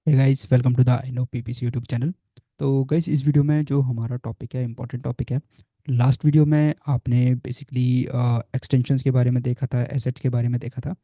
Hey guys, welcome to the I know PPC YouTube channel. तो guys, इस video में जो हमारा टॉपिक है, इंपॉर्टेंट टॉपिक है। लास्ट वीडियो में आपने बेसिकली एक्सटेंशंस के बारे में देखा था, एसेट्स के बारे में देखा था।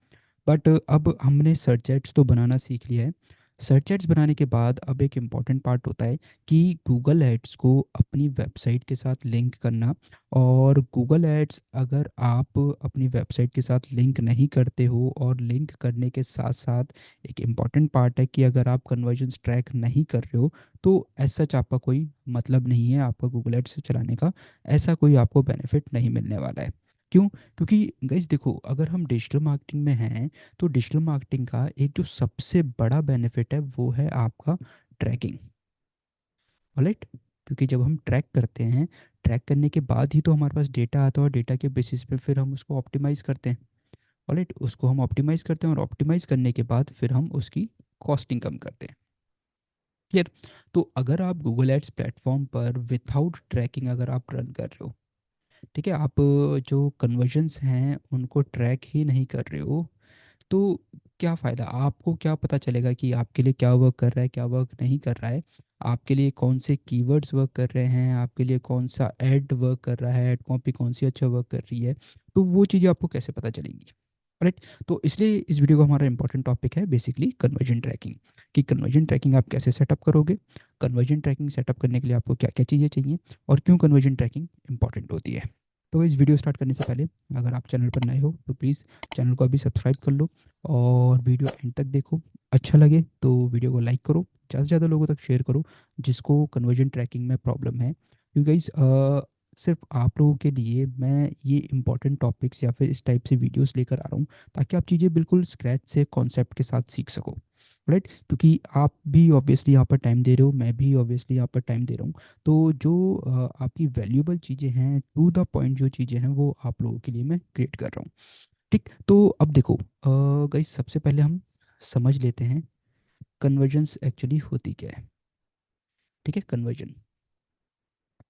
बट अब हमने सर्च एड्स तो बनाना सीख लिया है। सर्च एड्स बनाने के बाद अब एक इम्पॉर्टेंट पार्ट होता है कि गूगल एड्स को अपनी वेबसाइट के साथ लिंक करना। और गूगल एड्स अगर आप अपनी वेबसाइट के साथ लिंक नहीं करते हो, और लिंक करने के साथ साथ एक इम्पॉर्टेंट पार्ट है कि अगर आप कन्वर्जन्स ट्रैक नहीं कर रहे हो, तो ऐसा सच आपका कोई मतलब नहीं है आपका गूगल एड्स चलाने का। ऐसा कोई आपको बेनिफिट नहीं मिलने वाला है। क्यों? क्योंकि गाइस देखो, अगर हम डिजिटल मार्केटिंग में हैं, तो डिजिटल मार्केटिंग का एक जो सबसे बड़ा बेनिफिट है वो है आपका ट्रैकिंग। राइट? क्योंकि जब हम ट्रैक करते हैं, ट्रैक करने के बाद ही तो हमारे पास डेटा आता है, और डेटा के बेसिस पे फिर हम उसको ऑप्टिमाइज़ करते हैं। राइट? उसको हम ऑप्टिमाइज़ करते हैं, और ऑप्टिमाइज़ करने के बाद फिर हम उसकी कॉस्टिंग कम करते हैं। क्लियर? तो अगर आप गूगल एड्स प्लेटफॉर्म पर विथआउट ट्रैकिंग अगर आप रन कर रहे हो, ठीक है, आप जो कन्वर्जन्स हैं उनको ट्रैक ही नहीं कर रहे हो, तो क्या फ़ायदा? आपको क्या पता चलेगा कि आपके लिए क्या वर्क कर रहा है, क्या वर्क नहीं कर रहा है? आपके लिए कौन से कीवर्ड्स वर्क कर रहे हैं, आपके लिए कौन सा ऐड वर्क कर रहा है, ऐड कॉपी कौन सी अच्छा वर्क कर रही है? तो वो चीज़ें आपको कैसे पता चलेंगी? राइट? तो इसलिए इस वीडियो का हमारा इंपॉर्टेंट टॉपिक है बेसिकली कन्वर्जन ट्रैकिंग। कि कन्वर्जन ट्रैकिंग आप कैसे सेटअप करोगे, कन्वर्जन ट्रैकिंग सेटअप करने के लिए आपको क्या क्या चीज़ें चाहिए, और क्यों कन्वर्जन ट्रैकिंग इंपॉर्टेंट होती है। तो इस वीडियो स्टार्ट करने से पहले, अगर आप चैनल पर नए हो तो प्लीज़ चैनल को अभी सब्सक्राइब कर लो, और वीडियो एंड तक देखो। अच्छा लगे तो वीडियो को लाइक करो, ज़्यादा से ज़्यादा लोगों तक शेयर करो जिसको कन्वर्जन ट्रैकिंग में प्रॉब्लम है। क्योंकि गाइस, सिर्फ आप लोगों के लिए मैं ये इंपॉर्टेंट टॉपिक्स या फिर इस टाइप से वीडियोस लेकर आ रहा हूँ, ताकि आप चीज़ें बिल्कुल स्क्रैच से कॉन्सेप्ट के साथ सीख सको। राइट? क्योंकि आप भी ऑब्वियसली यहाँ पर टाइम दे रहे हो, मैं भी ऑब्वियसली यहाँ पर टाइम दे रहा हूँ। तो जो आपकी वैल्यूएबल चीज़ें हैं, टू द पॉइंट जो चीज़ें हैं, वो आप लोगों के लिए मैं क्रिएट कर रहा हूँ। ठीक? तो अब देखो गाइस, सबसे पहले हम समझ लेते हैं कन्वर्जेंस एक्चुअली होती क्या है। ठीक है? कन्वर्जन,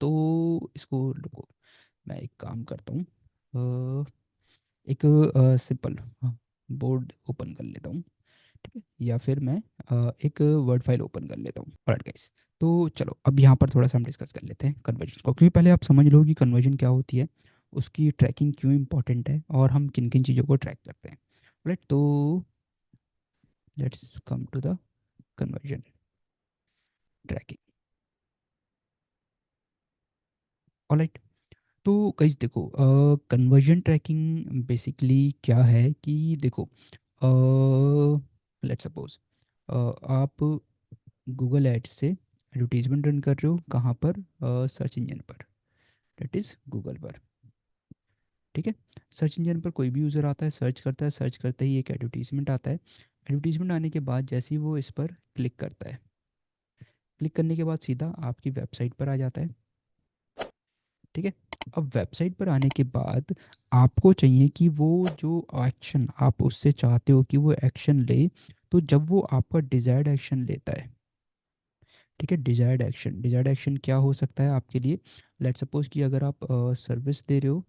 तो इसको रुको, मैं एक काम करता हूँ। अ, एक सिंपल बोर्ड ओपन कर लेता हूँ। ठीक है? या फिर मैं एक वर्ड फाइल ओपन कर लेता हूँ। ऑलराइट गाइस, तो चलो अब यहाँ पर थोड़ा सा हम डिस्कस कर लेते हैं कन्वर्जन को, क्योंकि पहले आप समझ लो कि कन्वर्जन क्या होती है, उसकी ट्रैकिंग क्यों इंपॉर्टेंट है, और हम किन किन चीज़ों को ट्रैक करते हैं। राइट? तो let's come to the conversion tracking. Alright, तो गाइस देखो, कन्वर्जन ट्रैकिंग बेसिकली क्या है कि देखो, लेट्स सपोज आप गूगल एड्स से एडवर्टीजमेंट रन कर रहे हो, कहाँ पर? सर्च इंजन पर, डेट इज़ गूगल पर। ठीक है? सर्च इंजन पर कोई भी यूज़र आता है, सर्च करता है, सर्च करते ही एक एडवर्टीजमेंट आता है। एडवर्टीजमेंट आने के बाद जैसे ही वो इस पर क्लिक करता है, क्लिक करने के बाद सीधा आपकी वेबसाइट पर आ जाता है। ठीक है? अब वेबसाइट पर आने के बाद आपको चाहिए कि वो जो एक्शन आप उससे चाहते हो कि वो एक्शन ले, तो जब वो आपका डिज़ायर्ड एक्शन लेता है, ठीक है, डिज़ायर्ड एक्शन, डिज़ायर्ड एक्शन क्या हो सकता है आपके लिए? लेट्स सपोज कि अगर आप सर्विस दे रहे हो,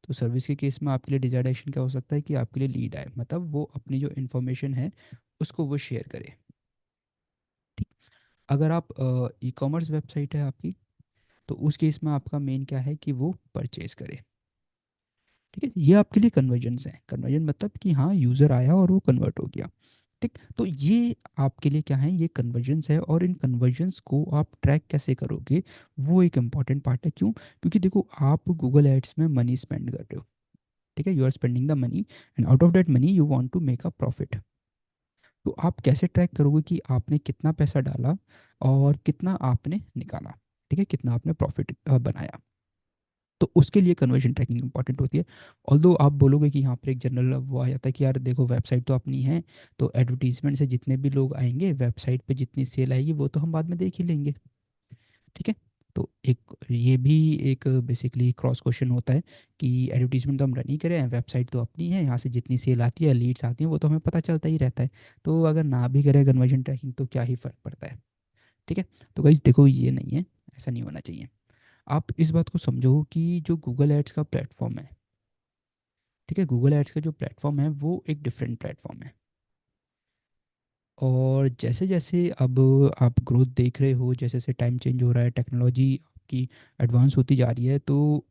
तो सर्विस के केस में आपके लिए डिज़ायर्ड एक्शन क्या हो सकता है कि आपके लिए लीड आए, मतलब वो अपनी जो इन्फॉर्मेशन है उसको वो शेयर करे। ठीक? अगर आप ई कॉमर्स वेबसाइट है आपकी, तो उस केस में आपका मेन क्या है कि वो परचेज करे। ठीक है? ये आपके लिए कन्वर्जन्स है। कन्वर्जन मतलब कि हाँ, यूज़र आया और वो कन्वर्ट हो गया। ठीक? तो ये आपके लिए क्या है, ये कन्वर्जन्स है, और इन कन्वर्जन्स को आप ट्रैक कैसे करोगे, वो एक इंपॉर्टेंट पार्ट है। क्यों? क्योंकि देखो, आप गूगल एड्स में मनी स्पेंड कर रहे हो। ठीक है? You are spending the money, and out of that money you want to make a profit. तो आप कैसे ट्रैक करोगे कि आपने कितना पैसा डाला और कितना आपने निकाला? ठीक है? कितना आपने प्रॉफिट बनाया? तो उसके लिए कन्वर्जन ट्रैकिंग इंपॉर्टेंट होती है। ऑल्दो आप बोलोगे कि यहाँ पर एक जनरल वो आ जाता है कि यार देखो, वेबसाइट तो अपनी है, तो एडवर्टीजमेंट से जितने भी लोग आएंगे, वेबसाइट पे जितनी सेल आएगी वो तो हम बाद में देख ही लेंगे। ठीक है? तो एक ये भी एक बेसिकली क्रॉस क्वेश्चन होता है कि एडवर्टीजमेंट तो हम रन ही करें, वेबसाइट तो अपनी है, यहाँ से जितनी सेल आती है, लीड्स आती हैं, वो तो हमें पता चलता ही रहता है। तो अगर ना भी करें कन्वर्जन ट्रैकिंग तो क्या ही फ़र्क पड़ता है? ठीक है? तो गाइस देखो, ये नहीं है, ऐसा नहीं होना चाहिए। आप इस बात को समझो कि जो गूगल एड्स का प्लेटफॉर्म है, ठीक है, गूगल एड्स का जो प्लेटफॉर्म है वो एक डिफरेंट प्लेटफॉर्म है। और जैसे जैसे अब आप ग्रोथ देख रहे हो, जैसे जैसे टाइम चेंज हो रहा है, टेक्नोलॉजी की एडवांस होती जा रही है, तो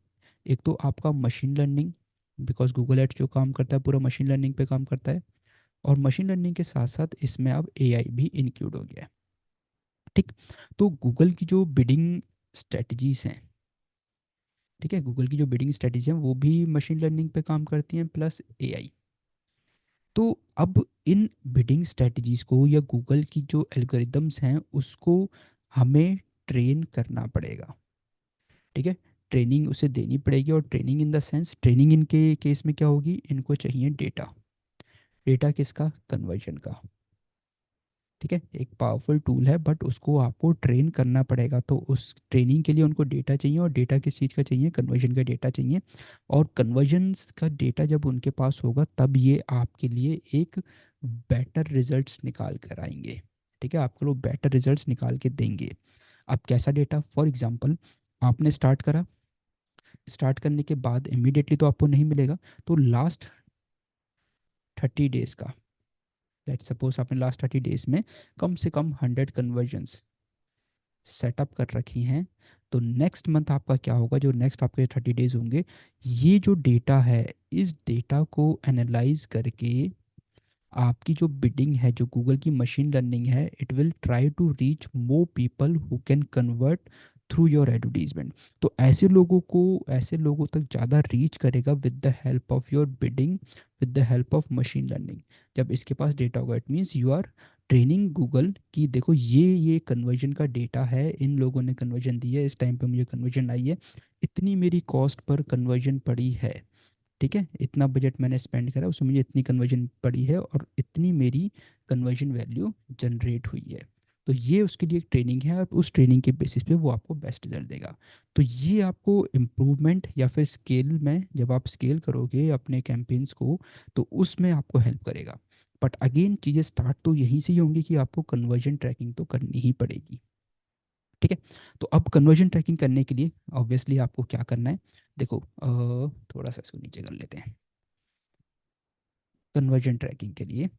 एक तो आपका machine learning, because Google ads जो काम करता है पूरा मशीन लर्निंग पे काम करता है, और मशीन लर्निंग के साथ साथ इसमें अब एआई भी इंक्लूड हो गया है। ठीक। तो गूगल की जो बिडिंग स्ट्रेटजीज हैं, ठीक है, गूगल की जो बिडिंग स्ट्रेटजी हैं वो भी मशीन लर्निंग पे काम करती हैं प्लस एआई। तो अब इन बिडिंग स्ट्रेटजीज को या गूगल की जो एल्गोरिदम्स हैं उसको हमें ट्रेन करना पड़ेगा। ठीक है, ट्रेनिंग उसे देनी पड़ेगी, और training in the sense, training इनके केस में क्या होगी, इनको चाहिए डेटा। डेटा किसका, कन्वर्जन का। ठीक है, एक पावरफुल टूल है बट उसको आपको ट्रेन करना पड़ेगा, तो उस ट्रेनिंग के लिए उनको डेटा चाहिए, और डेटा किस चीज़ का चाहिए, कन्वर्जन का डेटा चाहिए। और कन्वर्जन्स का डेटा जब उनके पास होगा तब ये आपके लिए एक बेटर रिजल्ट्स निकाल कर आएंगे। ठीक है, आपको लोग बेटर रिजल्ट्स निकाल के देंगे। अब कैसा डेटा, फॉर एग्जांपल आपने स्टार्ट करा, स्टार्ट करने के बाद इमीडिएटली तो आपको नहीं मिलेगा, तो लास्ट 30 डेज का, लेट सपोज आपने लास्ट 30 डेज में कम से कम 100 कन्वर्जन्स सेटअप कर रखी हैं, तो नेक्स्ट मंथ आपका क्या होगा, जो नेक्स्ट आपके 30 डेज होंगे, ये जो डेटा है इस डेटा को एनालाइज करके आपकी जो बिडिंग है, जो गूगल की मशीन लर्निंग है, it will try to reach more people who can convert through your advertisement. तो ऐसे लोगों को, ऐसे लोगों तक ज़्यादा रीच करेगा with the help of your bidding, with the help of machine learning. जब इसके पास डेटा होगा, it means you are training Google कि देखो ये कन्वर्जन का डेटा है, इन लोगों ने कन्वर्जन दी है, इस टाइम पे मुझे कन्वर्जन आई है, इतनी मेरी कॉस्ट पर कन्वर्जन पड़ी है। ठीक है, इतना बजट मैंने स्पेंड करा, उसमें मुझे इतनी कन्वर्जन पड़ी है, और इतनी मेरी कन्वर्जन वैल्यू जनरेट हुई है। तो ये उसके लिए एक ट्रेनिंग है, और उस ट्रेनिंग के बेसिस पे वो आपको बेस्ट रिजल्ट देगा। तो ये आपको इम्प्रूवमेंट या फिर स्केल में, जब आप स्केल करोगे अपने कैंपेन्स को, तो उसमें आपको हेल्प करेगा। बट अगेन चीज़ें स्टार्ट तो यहीं से ही होंगी कि आपको कन्वर्जन ट्रैकिंग तो करनी ही पड़ेगी। ठीक है, तो अब कन्वर्जन ट्रैकिंग करने के लिए ऑब्वियसली आपको क्या करना है, देखो थोड़ा सा इसको नीचे कर लेते हैं। कन्वर्जन ट्रैकिंग के लिए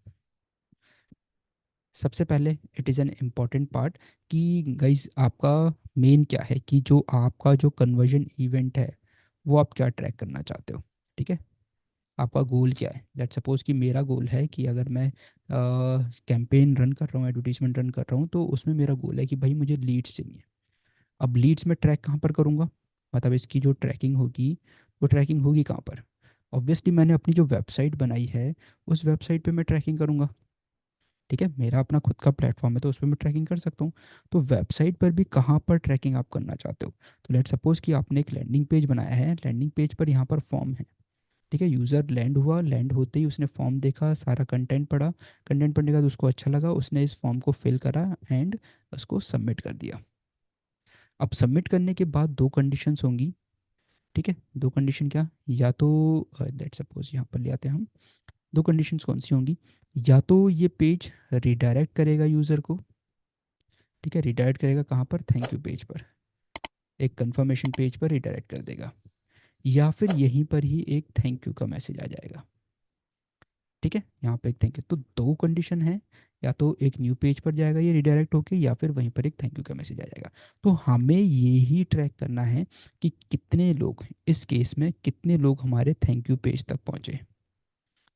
सबसे पहले it is an important part कि गाइस आपका मेन क्या है, कि जो आपका जो कन्वर्जन इवेंट है वो आप क्या ट्रैक करना चाहते हो। ठीक है, आपका गोल क्या है, लेट सपोज कि मेरा गोल है कि अगर मैं कैंपेन रन कर रहा हूँ, एडवर्टीजमेंट रन कर रहा हूँ, तो उसमें मेरा गोल है कि भाई मुझे लीड्स चाहिए। अब लीड्स में ट्रैक कहाँ पर करूँगा, मतलब इसकी जो ट्रैकिंग होगी वो ट्रैकिंग होगी कहाँ पर, ऑब्वियसली मैंने अपनी जो वेबसाइट बनाई है उस वेबसाइट पे मैं ट्रैकिंग करूँगा। ठीक है, मेरा अपना खुद का प्लेटफॉर्म है तो उस पर मैं ट्रैकिंग कर सकता हूँ। तो वेबसाइट पर भी कहाँ पर ट्रैकिंग आप करना चाहते हो, तो लेट सपोज कि आपने एक लैंडिंग पेज बनाया है, लैंडिंग पेज पर यहाँ पर फॉर्म है। ठीक है, यूज़र लैंड हुआ, लैंड होते ही उसने फॉर्म देखा, सारा कंटेंट पढ़ा, कंटेंट पढ़ने के बाद उसको अच्छा लगा, उसने इस फॉर्म को फिल करा एंड उसको सबमिट कर दिया। अब सबमिट करने के बाद दो कंडीशंस होंगी। ठीक है, दो कंडीशन क्या, या तो लेट सपोज यहाँ पर ले आते हैं हम, दो कंडीशंस कौन सी होंगी, या तो ये पेज रिडायरेक्ट करेगा यूज़र को। ठीक है, रिडायरेक्ट करेगा कहाँ पर, थैंक यू पेज पर, एक कंफर्मेशन पेज पर रिडायरेक्ट कर देगा, या फिर यहीं पर ही एक थैंक यू का मैसेज आ जाएगा। ठीक है, यहाँ पे एक थैंक यू, तो दो कंडीशन है, या तो एक न्यू पेज पर जाएगा ये रिडायरेक्ट होके, या फिर वहीं पर एक थैंक यू का मैसेज आ जाएगा। तो हमें ये ही ट्रैक करना है कि कितने लोग, इस केस में कितने लोग हमारे थैंक यू पेज तक पहुँचे।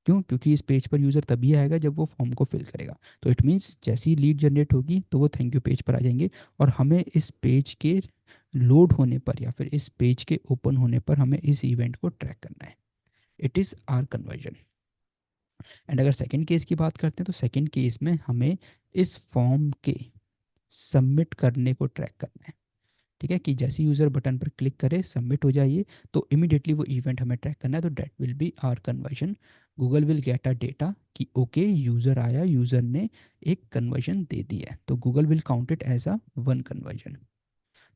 क्यों, क्योंकि इस पेज पर यूज़र तभी आएगा जब वो फॉर्म को फिल करेगा। तो इट मीन्स जैसी लीड जनरेट होगी तो वो थैंक यू पेज पर आ जाएंगे, और हमें इस पेज के लोड होने पर या फिर इस पेज के ओपन होने पर हमें इस इवेंट को ट्रैक करना है। It is our conversion. And अगर सेकंड केस की बात करते हैं, तो सेकंड केस में हमें इस फॉर्म के सबमिट करने को ट्रैक करना है। ठीक है, कि जैसे यूज़र बटन पर क्लिक करे, सबमिट हो जाइए, तो इमीडिएटली वो इवेंट हमें ट्रैक करना है, तो that will be our conversion. Google will get a data कि ओके यूज़र आया, यूज़र ने एक कन्वर्जन दे दी है, तो Google will count it as a one conversion.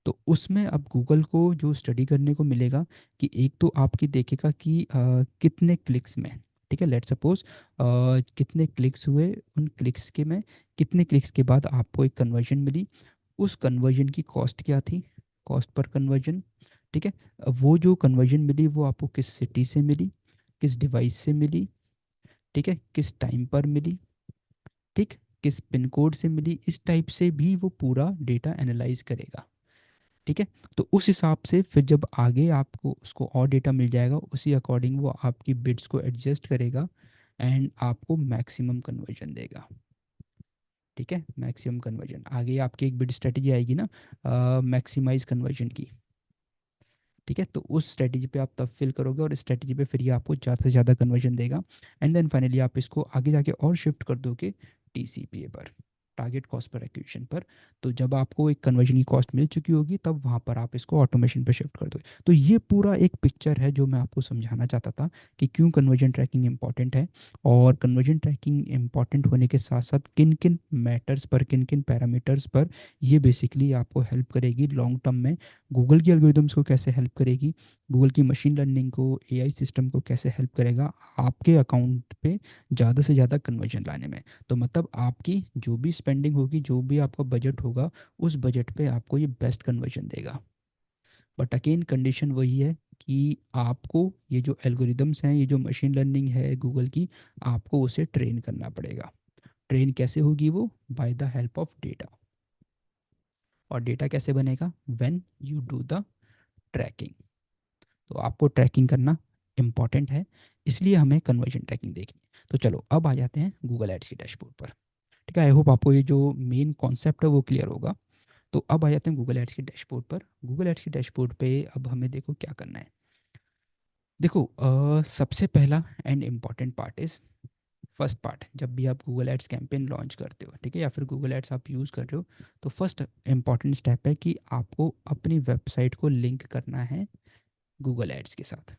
तो उसमें अब गूगल को जो स्टडी करने को मिलेगा कि एक तो आपकी देखेगा कि कितने क्लिक्स में, ठीक है, लेट सपोज कितने क्लिक्स हुए, उन क्लिक्स के में कितने क्लिक्स के बाद आपको एक कन्वर्जन मिली, उस कन्वर्जन की कॉस्ट क्या थी, कॉस्ट पर कन्वर्जन। ठीक है, अब वो जो कन्वर्जन मिली वो आपको किस सिटी से मिली, किस डिवाइस से मिली, ठीक है, किस टाइम पर मिली, ठीक, किस पिन कोड से मिली, इस टाइप से भी वो पूरा डेटा एनालाइज करेगा। ठीक है, तो उस हिसाब से फिर जब आगे आपको उसको और डेटा मिल जाएगा, उसी अकॉर्डिंग वो आपकी बिट्स को एडजस्ट करेगा एंड आपको मैक्सिमम कन्वर्जन देगा। ठीक है, मैक्सिमम कन्वर्जन आगे आपकी एक बिट स्ट्रेटजी आएगी ना, मैक्सिमाइज कन्वर्जन की। ठीक है, तो उस स्ट्रेटजी पे आप तब फिल करोगे और इस स्ट्रेटजी पे फिर ये आपको ज़्यादा से ज़्यादा कन्वर्जन देगा एंड देन फाइनली आप इसको आगे जाके और शिफ्ट कर दोगे टीसीपीए पर, टारगेट कॉस्ट पर एक्विजिशन पर। तो जब आपको एक कन्वर्जन की कॉस्ट मिल चुकी होगी तब वहाँ पर आप इसको ऑटोमेशन पे शिफ्ट कर दोगे। तो ये पूरा एक पिक्चर है जो मैं आपको समझाना चाहता था कि क्यों कन्वर्जन ट्रैकिंग इंपॉर्टेंट है, और कन्वर्जन ट्रैकिंग इंपॉर्टेंट होने के साथ साथ किन किन मैटर्स पर, किन किन पैरामीटर्स पर ये बेसिकली आपको हेल्प करेगी लॉन्ग टर्म में। गूगल की एल्गोरिदम्स को कैसे हेल्प करेगी, गूगल की मशीन लर्निंग को, एआई सिस्टम को कैसे हेल्प करेगा आपके अकाउंट पे ज़्यादा से ज़्यादा कन्वर्जन लाने में। तो मतलब आपकी जो भी स्पेंडिंग होगी, जो भी आपका बजट होगा, उस बजट पे आपको ये बेस्ट कन्वर्जन देगा। बट अगेन कंडीशन वही है कि आपको ये जो एल्गोरिदम्स हैं, ये जो मशीन लर्निंग है गूगल की, आपको उसे ट्रेन करना पड़ेगा। ट्रेन कैसे होगी वो? By the help of data. और डेटा कैसे बनेगा? When you do the tracking. तो आपको ट्रैकिंग करना इम्पॉर्टेंट है, इसलिए हमें कन्वर्जन ट्रैकिंग देखनी है। तो चलो अब आ जाते हैं गूगल एड्स की डैशबोर्ड पर। ठीक है, आई होप आपको ये जो मेन कॉन्सेप्ट है वो क्लियर होगा। तो अब आ जाते हैं गूगल एड्स की डैशबोर्ड पर। गूगल एड्स की डैशबोर्ड पे अब हमें देखो क्या करना है। देखो सबसे पहला and important part is, first part, जब भी आप गूगल एड्स कैंपेन लॉन्च करते हो, ठीक है, या फिर गूगल एड्स आप यूज़ कर रहे हो, तो फर्स्ट इम्पॉर्टेंट स्टेप है कि आपको अपनी वेबसाइट को लिंक करना है गूगल एड्स के साथ।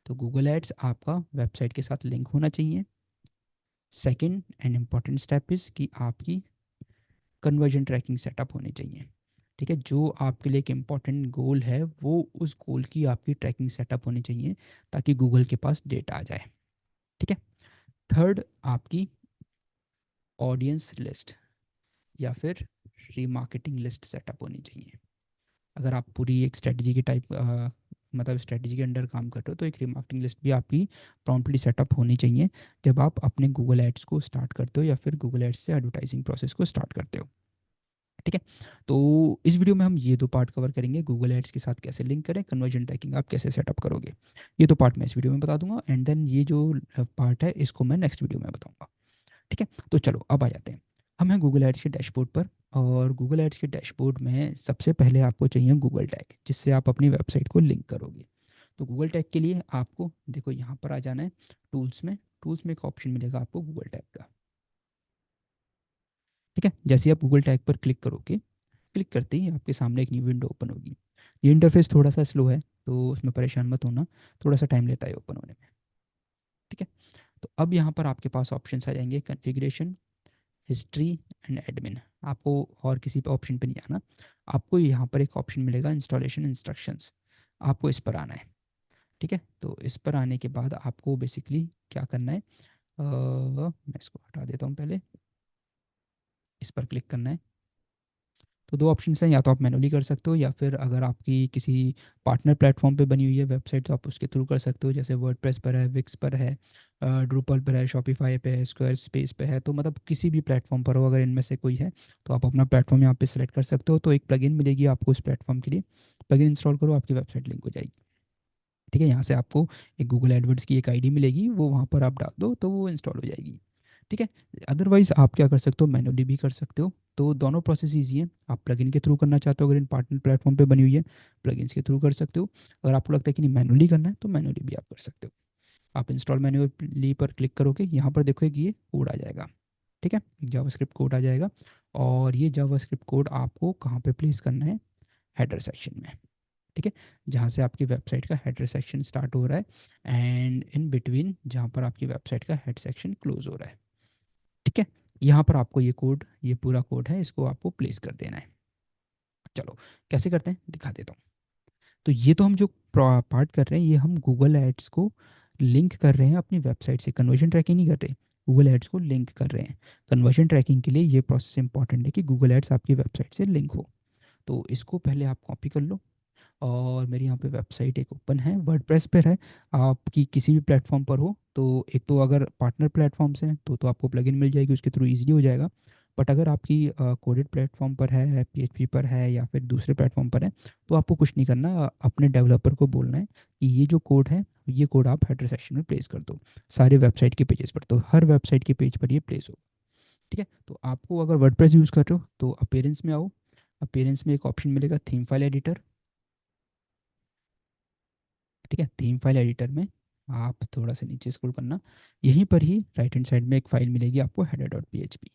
तो गूगल एड्स आपका वेबसाइट के साथ लिंक होना चाहिए। Second and important step is कि आपकी कन्वर्जन ट्रैकिंग सेटअप होनी चाहिए। ठीक है, जो आपके लिए एक इम्पॉर्टेंट गोल है वो उस गोल की आपकी ट्रैकिंग सेटअप होनी चाहिए ताकि गूगल के पास डेटा आ जाए। ठीक है, थर्ड आपकी ऑडियंस लिस्ट या फिर रीमार्केटिंग लिस्ट सेटअप होनी चाहिए। अगर आप पूरी एक स्ट्रेटजी की टाइप मतलब स्ट्रेटजी के अंडर काम कर रहे हो तो एक रिमार्केटिंग लिस्ट भी आपकी प्रॉम्प्टली सेटअप होनी चाहिए जब आप अपने गूगल एड्स को स्टार्ट करते हो या फिर गूगल एड्स से एडवर्टाइजिंग प्रोसेस को स्टार्ट करते हो। ठीक है, तो इस वीडियो में हम ये दो पार्ट कवर करेंगे, गूगल एड्स के साथ कैसे लिंक करें, कन्वर्जन ट्रैकिंग आप कैसे सेटअप करोगे। ये तो पार्ट मैं इस वीडियो में बता दूंगा एंड देन ये जो पार्ट है इसको मैं नेक्स्ट वीडियो में बताऊंगा। ठीक है, तो चलो अब आ जाते हैं। हम हैं गूगल एड्स के डैशबोर्ड पर, और गूगल एड्स के डैशबोर्ड में सबसे पहले आपको चाहिए गूगल टैग, जिससे आप अपनी वेबसाइट को लिंक करोगे। तो गूगल टैग के लिए आपको देखो यहाँ पर आ जाना है टूल्स में। टूल्स में एक ऑप्शन मिलेगा आपको गूगल टैग का। ठीक है, जैसे ही आप गूगल टैग पर क्लिक करोगे, क्लिक करते ही आपके सामने एक न्यू विंडो ओपन होगी। ये इंटरफेस थोड़ा सा स्लो है तो उसमें परेशान मत होना, थोड़ा सा टाइम लेता है ओपन होने में। ठीक है, तो अब यहाँ पर आपके पास ऑप्शन आ जाएंगे कॉन्फ़िगरेशन, हिस्ट्री एंड एडमिन। आपको और किसी पे ऑप्शन पे नहीं आना, आपको यहाँ पर एक ऑप्शन मिलेगा इंस्टॉलेशन इंस्ट्रक्शंस, आपको इस पर आना है। ठीक है, तो इस पर आने के बाद आपको बेसिकली क्या करना है, मैं इसको हटा देता हूँ पहले, इस पर क्लिक करना है। तो दो ऑप्शन हैं, या तो आप मैनुअली कर सकते हो या फिर अगर आपकी किसी पार्टनर प्लेटफॉर्म पे बनी हुई है वेबसाइट तो आप उसके थ्रू कर सकते हो, जैसे वर्डप्रेस पर है, विक्स पर है, ड्रूपल पर है, शॉपिफाई पे है, स्क्वायर स्पेस पे है। तो मतलब किसी भी प्लेटफॉर्म पर हो अगर इनमें से कोई है तो आप अपना प्लेटफॉर्म यहाँ पे सेलेक्ट कर सकते हो। तो एक प्लगइन मिलेगी आपको उस प्लेटफॉर्म के लिए, प्लगइन इंस्टॉल करो, आपकी वेबसाइट लिंक हो जाएगी। ठीक है, यहाँ से आपको एक गूगल एडवर्ड्स की एक आईडी मिलेगी, वो वहाँ पर आप डाल दो तो वो इंस्टॉल हो जाएगी। ठीक है, अदरवाइज़ आप क्या कर सकते हो, मैनुअली भी कर सकते हो। तो दोनों प्रोसेस ईजी हैं। आप प्लगइन के थ्रू करना चाहते हो अगर इन पार्टनर प्लेटफॉर्म पे बनी हुई है, प्लगइन्स के थ्रू कर सकते हो। अगर आपको लगता है कि नहीं मैनुअली करना है तो मैनुअली भी आप कर सकते हो। आप इंस्टॉल मैनुअली पर क्लिक करोगे, यहाँ पर देखो एक ये कोड आ जाएगा। ठीक है, एक जावास्क्रिप्ट कोड आ जाएगा, और ये जावास्क्रिप्ट कोड आपको कहाँ पे प्लेस करना है, हेडर सेक्शन में। ठीक है, जहाँ से आपकी वेबसाइट का हेडर सेक्शन स्टार्ट हो रहा है एंड इन बिटवीन जहाँ पर आपकी वेबसाइट का हेड सेक्शन क्लोज हो रहा है। ठीक है, यहाँ पर आपको ये कोड, ये पूरा कोड है, इसको आपको प्लेस कर देना है। चलो कैसे करते हैं दिखा देता हूँ। तो ये तो हम जो पार्ट कर रहे हैं ये हम गूगल एड्स को लिंक कर रहे हैं अपनी वेबसाइट से, कन्वर्जन ट्रैकिंग नहीं कर रहे, गूगल एड्स को लिंक कर रहे हैं। कन्वर्जन ट्रैकिंग के लिए ये प्रोसेस इंपॉर्टेंट है कि गूगल एड्स आपकी वेबसाइट से लिंक हो। तो इसको पहले आप कॉपी कर लो, और मेरी यहाँ पे वेबसाइट एक ओपन है, वर्डप्रेस पर है। आपकी किसी भी प्लेटफॉर्म पर हो तो एक तो अगर पार्टनर प्लेटफॉर्म्स हैं तो आपको प्लगइन मिल जाएगी, उसके थ्रू इजीली हो जाएगा। बट अगर आपकी कोडेड प्लेटफॉर्म पर है, पीएचपी पर है या फिर दूसरे प्लेटफॉर्म पर है, तो आपको कुछ नहीं करना, अपने डेवलपर को बोलना है कि ये जो कोड है, ये कोड आप हेडर सेक्शन में प्लेस कर दो सारे वेबसाइट के पेजेस पर, तो हर वेबसाइट के पेज पर ये प्लेस हो। ठीक है, तो आपको अगर वर्डप्रेस यूज़ कर रहे हो तो अपीयरेंस में आओ। अपीयरेंस में एक ऑप्शन मिलेगा थीम फाइल एडिटर। ठीक है, थीम फाइल एडिटर में आप थोड़ा सा नीचे स्क्रॉल करना, यहीं पर ही राइट हैंड साइड में एक फाइल मिलेगी आपको, header.php।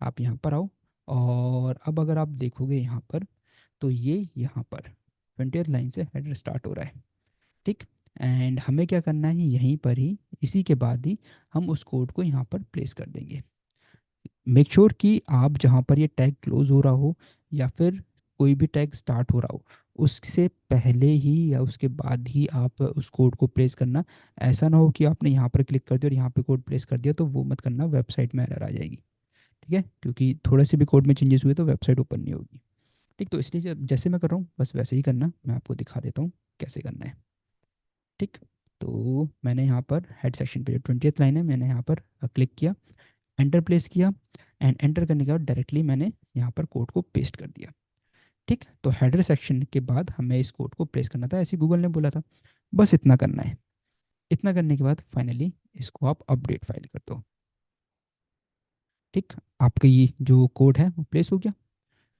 आप यहाँ पर आओ, और अब अगर आप देखोगे यहाँ पर, तो ये यहाँ पर 20th लाइन से हेडर स्टार्ट हो रहा है। ठीक, एंड हमें क्या करना है, यहीं पर ही इसी के बाद ही हम उस कोड को यहाँ पर प्लेस कर देंगे। मेक श्योर कि आप जहाँ पर ये टैग क्लोज हो रहा हो या फिर कोई भी टैग स्टार्ट हो रहा हो, उससे पहले ही या उसके बाद ही आप उस कोड को प्लेस करना। ऐसा ना हो कि आपने यहाँ पर क्लिक कर दिया और यहाँ पे कोड प्लेस कर दिया, तो वो मत करना, वेबसाइट में एरर आ जाएगी। ठीक है, क्योंकि थोड़े से भी कोड में चेंजेस हुए तो वेबसाइट ओपन नहीं होगी। ठीक, तो इसलिए जैसे मैं कर रहा हूँ बस वैसे ही करना, मैं आपको दिखा देता हूँ कैसे करना है। ठीक, तो मैंने यहाँ पर हेड सेक्शन पे जो 20th लाइन है, मैंने यहाँ पर क्लिक किया, एंटर प्लेस किया, एंड एंटर करने के बाद डायरेक्टली मैंने यहाँ पर कोड को पेस्ट कर दिया। ठीक, तो हेडर सेक्शन के बाद हमें इस कोड को प्लेस करना था, ऐसे गूगल ने बोला था। बस इतना करना है। इतना करने के बाद फाइनली इसको आप अपडेट फाइल कर दो। ठीक, आपका ये जो कोड है वो प्लेस हो गया।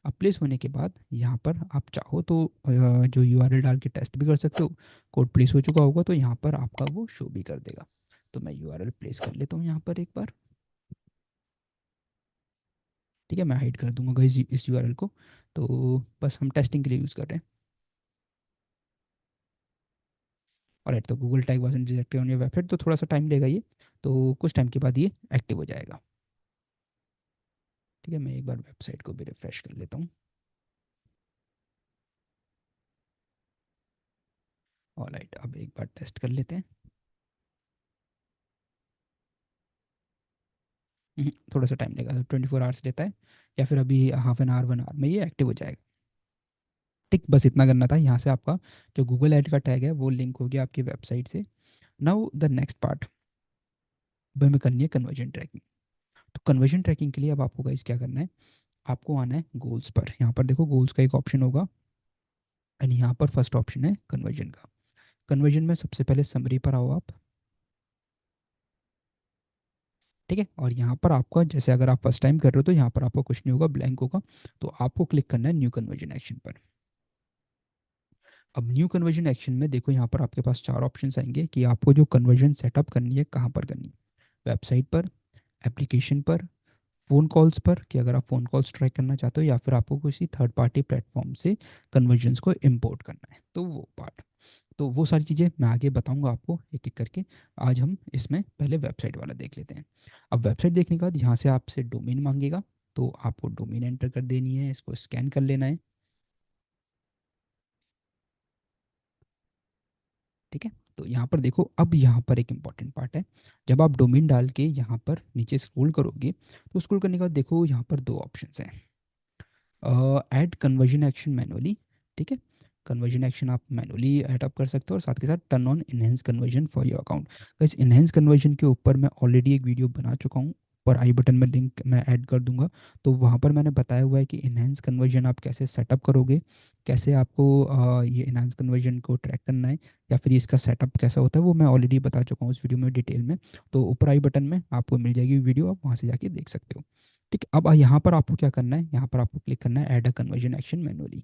अब प्लेस होने के बाद यहाँ पर आप चाहो तो जो यूआरएल डाल के टेस्ट भी कर सकते हो। कोड प्लेस हो चुका होगा तो यहाँ पर आपका वो शो भी कर देगा। तो मैं यूआरएल प्लेस कर लेता हूँ यहाँ पर एक बार। ठीक है, मैं हाइड कर दूंगा गाइस इस यूआरएल को। तो बस हम टेस्टिंग के लिए यूज़ कर रहे हैं। और तो Google tag wasn't detected on your website, तो थोड़ा सा टाइम लेगा ये। तो कुछ टाइम के बाद ये एक्टिव हो जाएगा। ठीक है, मैं एक बार वेबसाइट को भी रिफ्रेश कर लेता हूँ। ऑलराइट, अब एक बार टेस्ट कर लेते हैं। थोड़ा सा टाइम लेगा, 24 आवर्स लेता है, या फिर अभी हाफ एन आवर 1 आवर में ये एक्टिव हो जाएगा। ठीक, बस इतना करना था। यहाँ से आपका जो गूगल ऐड का टैग है वो लिंक हो गया आपकी वेबसाइट से। नाउ द नेक्स्ट पार्ट, अब हमें करनी है कन्वर्जन ट्रैकिंग। तो कन्वर्जन ट्रैकिंग के लिए अब आपको गाइस क्या करना है, आपको आना है गोल्स पर। यहाँ पर देखो गोल्स का एक ऑप्शन होगा, एंड यहाँ पर फर्स्ट ऑप्शन है कन्वर्जन का। कन्वर्जन में सबसे पहले समरी पर आओ आप। ठीक है, और यहाँ पर आपका जैसे अगर आप फर्स्ट टाइम कर रहे हो तो यहाँ पर आपको कुछ नहीं होगा, ब्लैंक होगा। तो आपको क्लिक करना है न्यू कन्वर्जन एक्शन पर। अब न्यू कन्वर्जन एक्शन में देखो यहाँ पर आपके पास चार ऑप्शंस आएंगे कि आपको जो कन्वर्जन सेटअप करनी है कहाँ पर करनी है। वेबसाइट पर, एप्लीकेशन पर, फ़ोन कॉल्स पर, कि अगर आप फ़ोन कॉल्स ट्रैक करना चाहते हो, या फिर आपको किसी थर्ड पार्टी प्लेटफॉर्म से कन्वर्जन्स को इंपोर्ट करना है, तो वो पार्ट। तो वो सारी चीज़ें मैं आगे बताऊंगा आपको एक एक करके। आज हम इसमें पहले वेबसाइट वाला देख लेते हैं। अब वेबसाइट देखने के बाद यहाँ से आपसे डोमेन मांगेगा, तो आपको डोमेन एंटर कर देनी है, इसको स्कैन कर लेना है। ठीक है, तो यहाँ पर देखो, अब यहाँ पर एक इम्पॉर्टेंट पार्ट है। जब आप डोमेन डाल के यहाँ पर नीचे स्क्रॉल करोगे, तो स्क्रॉल करने के बाद देखो यहाँ पर दो ऑप्शंस हैं, ऐड कन्वर्जन एक्शन मैनुअली। ठीक है, कन्वर्जन एक्शन आप मैनुअली ऐड अप कर सकते हो, और साथ के साथ turn on enhance conversion for your account. Guys, enhance conversion के ऊपर मैं ऑलरेडी एक वीडियो बना चुका हूँ, और आई बटन में लिंक मैं ऐड कर दूंगा। तो वहाँ पर मैंने बताया हुआ है कि इनहेंस कन्वर्जन आप कैसे सेटअप करोगे, कैसे आपको ये इनहेंस कन्वर्जन को ट्रैक करना है, या फिर इसका सेटअप कैसा होता है, वो मैं ऑलरेडी बता चुका हूँ उस वीडियो में डिटेल में। तो ऊपर आई बटन में आपको मिल जाएगी वीडियो, आप वहाँ से जाके देख सकते हो। ठीक, अब यहाँ पर आपको क्या करना है, यहाँ पर आपको क्लिक करना है add a conversion action manually.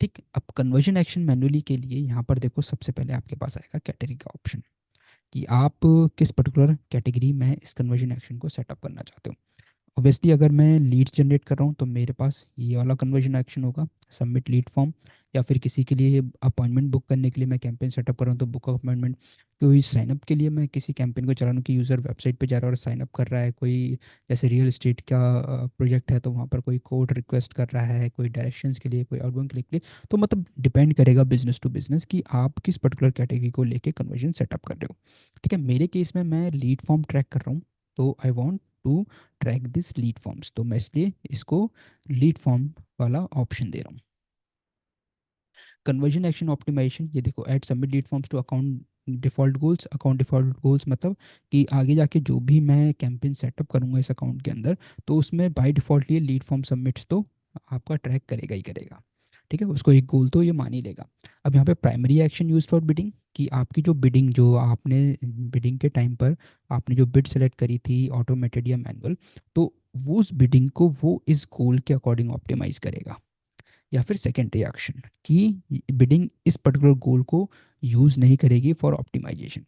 ठीक, अब कन्वर्जन एक्शन मैनुअली के लिए यहाँ पर देखो सबसे पहले आपके पास आएगा कैटेगरी का ऑप्शन, कि आप किस पर्टिकुलर कैटेगरी में इस कन्वर्जन एक्शन को सेटअप करना चाहते हो। ऑब्वियसली अगर मैं लीड्स जनरेट कर रहा हूँ तो मेरे पास ये वाला कन्वर्जन एक्शन होगा, सबमिट लीड फॉर्म। या फिर किसी के लिए अपॉइंटमेंट बुक करने के लिए मैं कैंपेन सेटअप कर रहा हूँ तो बुक अपॉइंटमेंट। कोई साइनअप के लिए मैं किसी कैंपेन को चला रहा हूँ कि यूज़र वेबसाइट पे जा रहा है और साइनअप कर रहा है, कोई जैसे रियल इस्टेट का प्रोजेक्ट है तो वहाँ पर कोई कोड रिक्वेस्ट कर रहा है, कोई डायरेक्शंस के लिए, कोई आउटगोइंग क्लिक के लिए। तो मतलब डिपेंड करेगा बिजनेस टू बिजनेस कि आप किस पर्टिकुलर कैटेगरी को लेके कन्वर्जन सेटअप कर रहे हो। ठीक है, मेरे केस में मैं लीड फॉर्म ट्रैक कर रहा हूँ, तो I want to track this lead forms, तो मैं इसलिए इसको लीड फॉर्म वाला ऑप्शन दे रहा हूँ। कन्वर्जन एक्शन ऑप्टिमाइजेशन, ये देखो add submit lead forms to account default goals, account default goals मतलब कि आगे जाके जो भी मैं कैंपेन सेटअप करूँगा इस अकाउंट के अंदर, तो उसमें बाय डिफ़ॉल्ट ये लीड फॉर्म सबमिट्स तो आपका ट्रैक करेगा ही करेगा। ठीक है, उसको एक गोल तो ये मान ही लेगा। अब यहाँ पे primary action use for bidding, कि आपकी जो बिडिंग, जो आपने बिडिंग के टाइम पर आपने जो बिड सेलेक्ट करी थी ऑटोमेटेड या मैनुअल, तो वो उस बिडिंग को वो इस गोल के अकॉर्डिंग ऑप्टिमाइज़ करेगा। या फिर सेकेंडरी एक्शन, कि बिडिंग इस पर्टिकुलर गोल को यूज़ नहीं करेगी फॉर ऑप्टिमाइजेशन।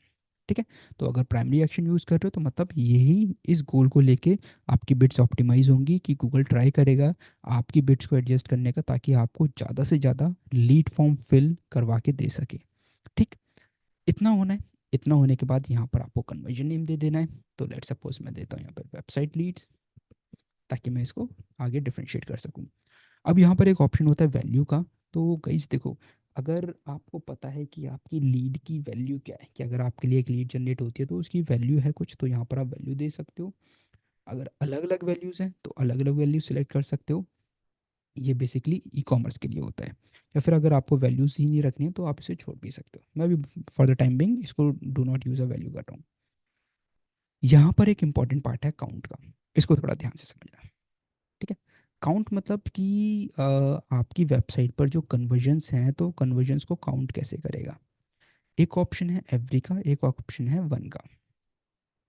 ठीक है, तो अगर प्राइमरी एक्शन यूज़ कर रहे हो तो मतलब यही इस गोल को लेके आपकी बिट्स ऑप्टिमाइज होंगी, कि गूगल ट्राई करेगा आपकी बिट्स को एडजस्ट करने का, ताकि आपको ज़्यादा से ज़्यादा लीड फॉर्म फिल करवा के दे सके। ठीक, इतना होना है। इतना होने के बाद यहाँ पर आपको कन्वर्जन नेम दे देना है। तो लेट सपोज मैं देता हूँ यहाँ पर वेबसाइट लीड्स, ताकि मैं इसको आगे डिफ्रेंशिएट कर सकूँ। अब यहाँ पर एक ऑप्शन होता है वैल्यू का। तो गाइस देखो, अगर आपको पता है कि आपकी लीड की वैल्यू क्या है, कि अगर आपके लिए एक लीड जनरेट होती है तो उसकी वैल्यू है कुछ, तो यहाँ पर आप वैल्यू दे सकते हो। अगर अलग अलग वैल्यूज़ हैं तो अलग अलग वैल्यू सेलेक्ट कर सकते हो। ये बेसिकली ई कॉमर्स के लिए होता है। या फिर अगर आपको वैल्यूज़ ही नहीं रखनी है तो आप इसे छोड़ भी सकते हो। मैं भी फॉर द टाइम बिंग इसको do not use a value कर रहा हूँ। यहाँ पर एक इंपॉर्टेंट पार्ट है काउंट का, इसको थोड़ा ध्यान से समझना। ठीक है, काउंट मतलब कि आपकी वेबसाइट पर जो कन्वर्जन्स हैं तो कन्वर्जन्स को काउंट कैसे करेगा। एक ऑप्शन है एवरी का, एक ऑप्शन है वन का।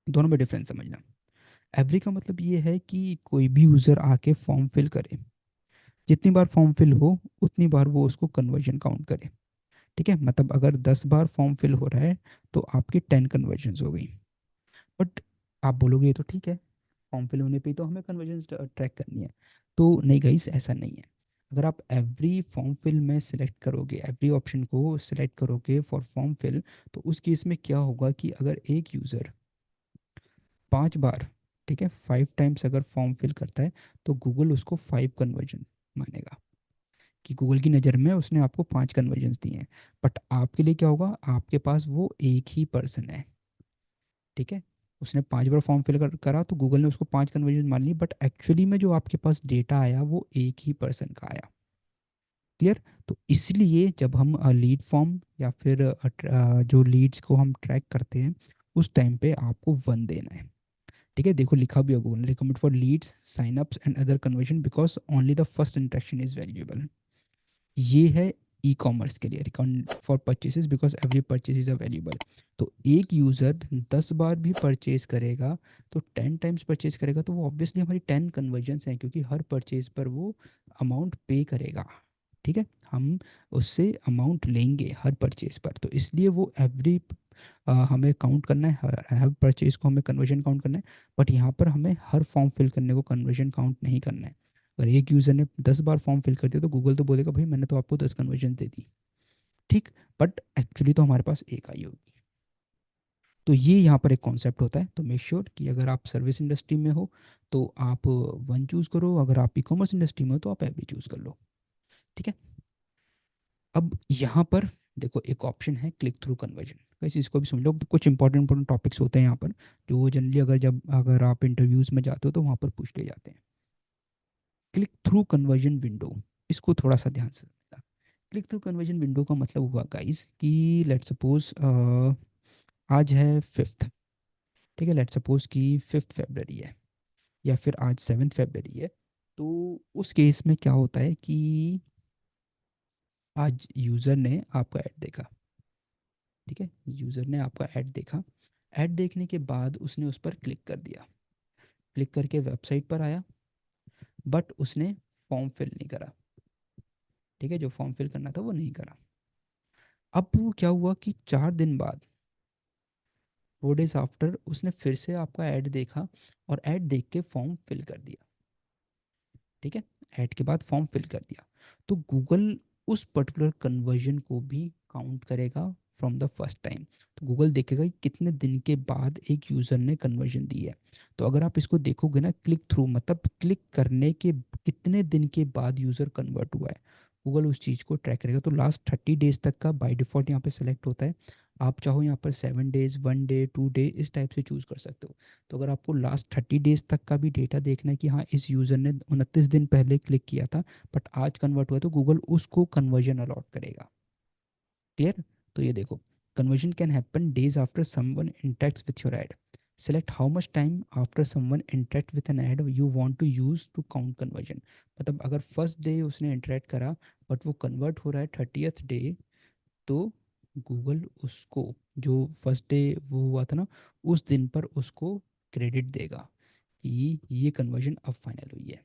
दोनों में डिफरेंस समझना। एवरी का मतलब ये है कि कोई भी यूज़र आके फॉर्म फिल करे, जितनी बार फॉर्म फिल हो उतनी बार वो उसको कन्वर्जन काउंट करे। ठीक है, मतलब अगर 10 बार फॉर्म फिल हो रहा है तो आपकी 10 कन्वर्जन्स हो गई। बट आप बोलोगे ये तो ठीक है, फॉर्म फिल होने पे ही तो हमें कन्वर्जन ट्रैक करनी है। तो नहीं गाइस, ऐसा नहीं है। अगर आप एवरी फॉर्म फिल में सेलेक्ट करोगे, एवरी ऑप्शन को सेलेक्ट करोगे फॉर फॉर्म फिल, तो उस केस में क्या होगा कि अगर एक यूज़र 5 बार, ठीक है, 5 टाइम्स अगर फॉर्म फिल करता है, तो गूगल उसको 5 कन्वर्जन मानेगा, कि गूगल की नज़र में उसने आपको 5 कन्वर्जन्स दिए हैं। बट आपके लिए क्या होगा, आपके पास वो एक ही पर्सन है। ठीक है, उसने 5 बार फॉर्म फिल करा तो गूगल ने उसको 5 कन्वर्जन मान ली, बट एक्चुअली में जो आपके पास डेटा आया वो एक ही पर्सन का आया। क्लियर। तो इसलिए जब हम लीड फॉर्म या फिर जो लीड्स को हम ट्रैक करते हैं, उस टाइम पे आपको वन देना है। ठीक है, देखो लिखा भी है गूगल ने, recommend for leads sign ups and other conversion because only the first interaction is valuable. ये है ई कॉमर्स के लिए, recommend for purchases because every purchase is a valuable. तो एक यूज़र 10 बार भी परचेज करेगा, तो 10 टाइम्स परचेज करेगा, तो वो ऑब्वियसली हमारी 10 कन्वर्जन्स हैं, क्योंकि हर परचेज पर वो अमाउंट पे करेगा। ठीक है, हम उससे अमाउंट लेंगे हर परचेज पर, तो इसलिए वो एवरी हमें काउंट करना है, हर परचेज को हमें कन्वर्जन काउंट करना है। बट यहाँ पर हमें हर फॉर्म फिल करने को कन्वर्जन काउंट नहीं करना है। अगर एक यूज़र ने 10 बार फॉर्म फिल कर दिया तो गूगल तो बोलेगा भाई मैंने तो आपको 10 कन्वर्जन दे दी। ठीक, बट एक्चुअली तो हमारे पास एक आई होगी। तो ये यहाँ पर एक कॉन्सेप्ट होता है। तो मेक श्योर कि अगर आप सर्विस इंडस्ट्री में हो तो आप वन चूज़ करो, अगर आप ई कॉमर्स इंडस्ट्री में हो तो आप एवरी चूज़ कर लो। ठीक है, अब यहाँ पर देखो एक ऑप्शन है क्लिक थ्रू कन्वर्जन। वैसे इसको भी समझ लो, कुछ इंपॉर्टेंट टॉपिक्स होते हैं यहाँ पर, जो जनरली अगर आप इंटरव्यूज़ में जाते हो तो वहाँ पर पूछ लिए जाते हैं। क्लिक थ्रू कन्वर्जन विंडो, इसको थोड़ा सा ध्यान से समझना। क्लिक थ्रू कन्वर्जन विंडो का मतलब हुआ गाइस कि लेट सपोज आज है 5th। ठीक है, लेट सपोज कि 5th फरवरी है, या फिर आज 7th फरवरी है। तो उस केस में क्या होता है कि आज यूज़र ने आपका ऐड देखा। ठीक है, यूज़र ने आपका ऐड देखा। ऐड देखने के बाद उसने उस पर क्लिक कर दिया, क्लिक करके वेबसाइट पर आया, बट उसने फॉर्म फिल नहीं करा। ठीक है, जो फॉर्म फिल करना था वो नहीं करा। अब वो क्या हुआ कि 4 दिन बाद, 4 डेज आफ्टर, उसने फिर से आपका ऐड देखा और ऐड देख के फॉर्म फिल कर दिया। ठीक है, ऐड के बाद फॉर्म फिल कर दिया, तो गूगल उस पर्टिकुलर कन्वर्जन को भी काउंट करेगा फ्रॉम द फर्स्ट टाइम। तो गूगल देखेगा कि कितने दिन के बाद एक यूज़र ने कन्वर्जन दी है। तो अगर आप इसको देखोगे ना, क्लिक थ्रू मतलब क्लिक करने के कितने दिन के बाद यूज़र कन्वर्ट हुआ है, गूगल उस चीज़ को ट्रैक करेगा। तो लास्ट 30 डेज तक का बाय डिफ़ॉल्ट यहाँ पे सेलेक्ट होता है। आप चाहो यहाँ पर 7 डेज, 1 डे, 2 डे, इस टाइप से चूज़ कर सकते हो। तो अगर आपको लास्ट 30 डेज तक का भी डेटा देखना है कि हाँ इस यूज़र ने 29 दिन पहले क्लिक किया था बट आज कन्वर्ट हुआ है, तो गूगल उसको कन्वर्जन अलॉट करेगा। क्लियर। तो ये देखो, Conversion can happen days after someone interacts with your ad. Select how much time after someone interact with an ad you want to use to count conversion. मतलब अगर first day उसने interact करा but वो convert हो रहा है 30th day, तो Google उसको जो फर्स्ट डे वो हुआ था ना, उस दिन पर उसको क्रेडिट देगा कि ये कन्वर्जन अब फाइनल हुई है.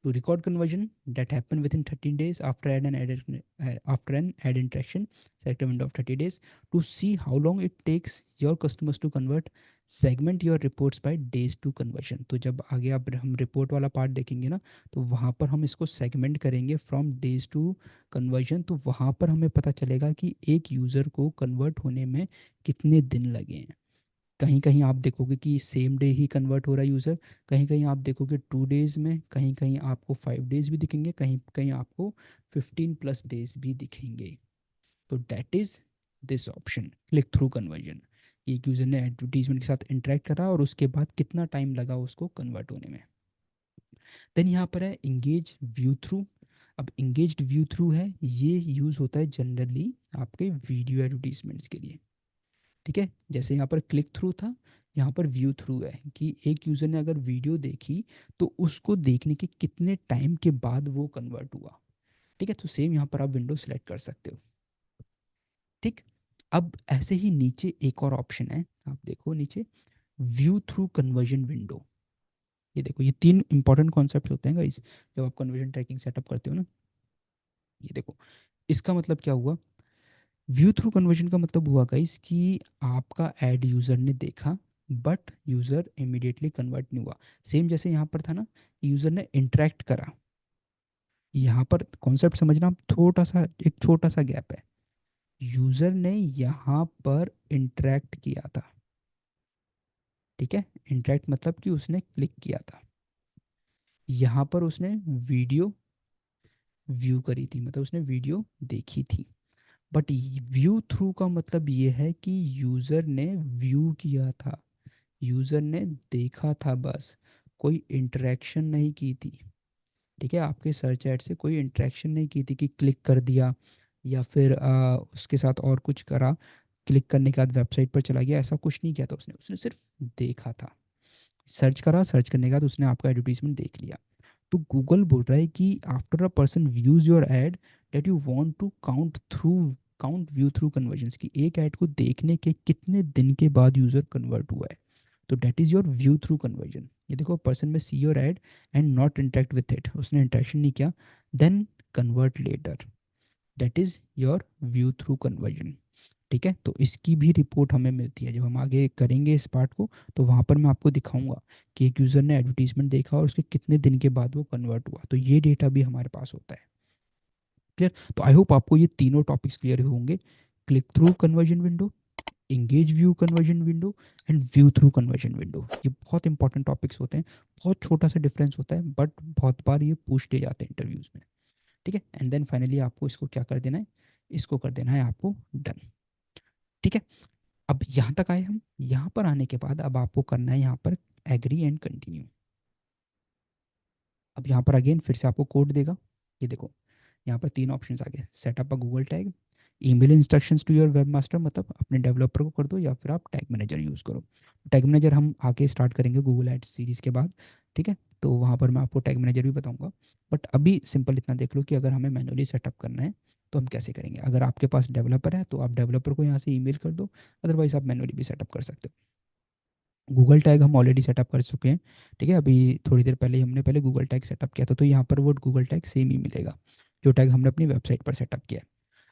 To record conversion that happen within 13 days after an ad interaction, select a window of 30 days. To see how long it takes your customers to convert, segment your reports by days to conversion. तो जब आगे आप हम report वाला part देखेंगे ना, तो वहाँ पर हम इसको सेगमेंट करेंगे फ्रॉम डेज टू कन्वर्जन. तो वहाँ पर हमें पता चलेगा कि एक यूज़र को कन्वर्ट होने में कितने दिन लगे हैं. कहीं कहीं आप देखोगे कि सेम डे ही कन्वर्ट हो रहा है यूज़र, कहीं कहीं आप देखोगे 2 डेज़ में, कहीं कहीं आपको 5 डेज़ भी दिखेंगे, कहीं कहीं आपको 15+ डेज भी दिखेंगे. तो that is this option click through conversion. एक यूज़र ने एडवर्टीजमेंट के साथ इंटरेक्ट करा और उसके बाद कितना टाइम लगा उसको कन्वर्ट होने में. देन यहाँ पर है इंगेज व्यू थ्रू. अब इंगेज्ड व्यू थ्रू है, ये यूज़ होता है जनरली आपके वीडियो एडवर्टीजमेंट्स के लिए. ठीक है, जैसे यहाँ पर क्लिक थ्रू था, यहाँ पर व्यू थ्रू है कि एक यूज़र ने अगर वीडियो देखी तो उसको देखने के कितने टाइम के बाद वो कन्वर्ट हुआ. ठीक है, तो सेम यहाँ पर आप विंडो सेलेक्ट कर सकते हो. ठीक. अब ऐसे ही नीचे एक और ऑप्शन है, आप देखो नीचे, व्यू थ्रू कन्वर्जन विंडो. ये देखो, ये 3 इंपॉर्टेंट कॉन्सेप्ट होते हैं गाइस जब आप कन्वर्जन ट्रैकिंग सेटअप करते हो ना. ये देखो, इसका मतलब क्या हुआ. व्यू थ्रू कन्वर्जन का मतलब हुआ गाइस कि आपका एड यूज़र ने देखा बट यूज़र इमीडिएटली कन्वर्ट नहीं हुआ. सेम जैसे यहाँ पर था ना, यूज़र ने इंटरेक्ट करा. यहाँ पर कॉन्सेप्ट समझना, थोड़ा सा एक छोटा सा गैप है. यूज़र ने यहाँ पर इंटरेक्ट किया था. ठीक है, इंटरेक्ट मतलब कि उसने क्लिक किया था. यहाँ पर उसने वीडियो व्यू करी थी, मतलब उसने वीडियो देखी थी. बट व्यू थ्रू का मतलब ये है कि यूज़र ने व्यू किया था, यूज़र ने देखा था बस, कोई इंटरेक्शन नहीं की थी. ठीक है, आपके सर्च ऐड से कोई इंटरेक्शन नहीं की थी कि क्लिक कर दिया या फिर उसके साथ और कुछ करा, क्लिक करने के बाद वेबसाइट पर चला गया, ऐसा कुछ नहीं किया था उसने. उसने सिर्फ देखा था, सर्च करा, सर्च करने के बाद उसने आपका एडवर्टीजमेंट देख लिया. तो गूगल बोल रहा है कि after a person views your ad that you want to count view through conversions की एक ऐड को देखने के कितने दिन के बाद यूज़र कन्वर्ट हुआ है. तो that is your view through conversion. ये देखो, person may see your ad and not interact with it, उसने इंटरेक्शन नहीं किया, then convert later, that is your view through conversion. ठीक है, तो इसकी भी रिपोर्ट हमें मिलती है जब हम आगे करेंगे इस पार्ट को. तो वहाँ पर मैं आपको दिखाऊंगा कि एक यूज़र ने एडवर्टीजमेंट देखा और उसके कितने दिन के बाद वो कन्वर्ट हुआ, तो ये डेटा भी हमारे पास होता है. क्लियर. तो आई होप आपको ये तीनों टॉपिक्स क्लियर होंगे. Click through conversion window, engage view conversion window and view through conversion window. ये बहुत इंपॉर्टेंट टॉपिक्स होते हैं. बहुत छोटा सा डिफरेंस होता है बट बहुत बार ये पूछ लिए जाते हैं इंटरव्यूज़ में. ठीक है, एंड देन फाइनली आपको इसको क्या कर देना है, इसको कर देना है आपको डन. ठीक है, अब यहाँ तक आए हम. यहाँ पर आने के बाद अब आपको करना है यहाँ पर एग्री एंड कंटिन्यू. अब यहाँ पर अगेन फिर से आपको कोड देगा. ये देखो, यहाँ पर 3 ऑप्शंस आ गए. Setup a Google tag, email instructions to your web master, मतलब अपने डेवलपर को कर दो, या फिर आप टैग मैनेजर यूज़ करो. टैग मैनेजर हम आगे स्टार्ट करेंगे गूगल एड्स सीरीज़ के बाद. ठीक है, तो वहाँ पर मैं आपको टैग मैनेजर भी बताऊँगा. बट अभी सिंपल इतना देख लो कि अगर हमें मैनुअली सेटअप करना है तो हम कैसे करेंगे. अगर आपके पास डेवलपर है तो आप डेवलपर को यहाँ से ईमेल कर दो, अदरवाइज आप मैनुअली भी सेटअप कर सकते हो. गूगल टैग हम ऑलरेडी सेटअप कर चुके हैं. ठीक है, अभी थोड़ी देर पहले ही हमने पहले गूगल टैग सेटअप किया था, तो यहाँ पर वो गूगल टैग सेम ही मिलेगा जो टैग हमने अपनी वेबसाइट पर सेटअप किया है.